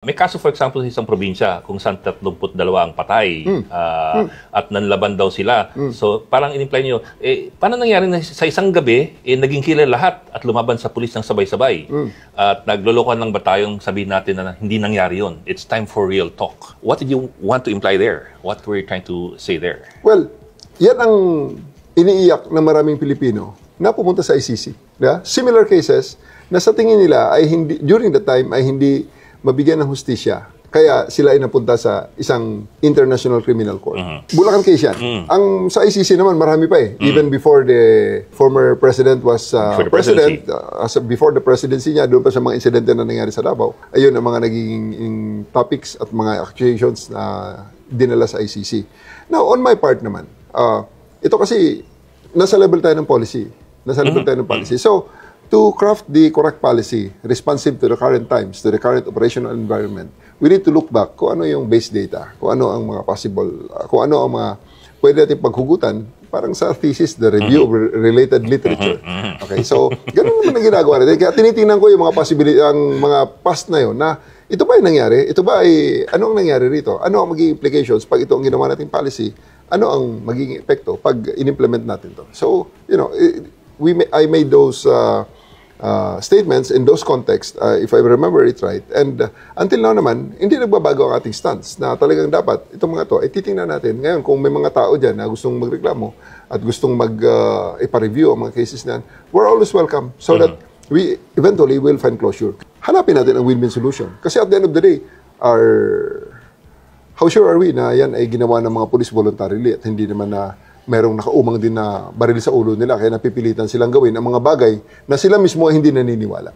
May kaso, for example, sa isang probinsya kung saan 32 ang patay at nanlaban daw sila. So, parang in-imply nyo, paano nangyari na sa isang gabi, naging kilala lahat at lumaban sa pulis ng sabay-sabay? At naglolokohan lang ba tayong sabihin natin na hindi nangyari yon? It's time for real talk. What did you want to imply there? What were you trying to say there? Well, yan ang iniiyak ng maraming Pilipino na pumunta sa ICC. Yeah? Similar cases na sa tingin nila ay hindi, during the time ay hindi mabigyan ng hustisya. Kaya sila ay napunta sa isang International Criminal Court. Bulacan case yan. Ang sa ICC naman, marami pa eh. Even before the former president was president, before the presidency niya, doon pa sa mga insidente na nangyari sa Davao, ayun ang mga naging topics at mga accusations na dinala sa ICC. Now, on my part naman, ito kasi, nasa level tayo ng policy. Nasa level tayo ng policy. So, to craft the correct policy responsive to the current times, to the current operational environment, we need to look back kung ano yung base data, kung ano ang mga possible, kung ano ang mga pwede natin paghugutan, parang sa thesis, the review of related literature. Okay, so, ganun naman ang ginagawa natin. Kaya tinitingnan ko yung mga possibility, ang mga past na yun, na ito ba ay nangyari? Ito ba ay, ano ang nangyari rito? Ano ang magiging implications pag ito ang ginawa nating policy? Ano ang magiging epekto pag in-implement natin to? So, you know, I made those statements in those contexts, if I remember it right. And until now naman, hindi nagbabago ang ating stance na talagang dapat itong mga to ay titingnan natin. Ngayon, kung may mga tao dyan na gustong magreklamo at gustong ipa-review ang mga cases na, we're always welcome so that we eventually will find closure. Hanapin natin ang win-win solution. Kasi at the end of the day, how sure are we na yan ay ginawa ng mga police voluntarily at hindi naman na merong nakaumang din na baril sa ulo nila kaya napipilitan silang gawin ang mga bagay na sila mismo ay hindi naniniwala.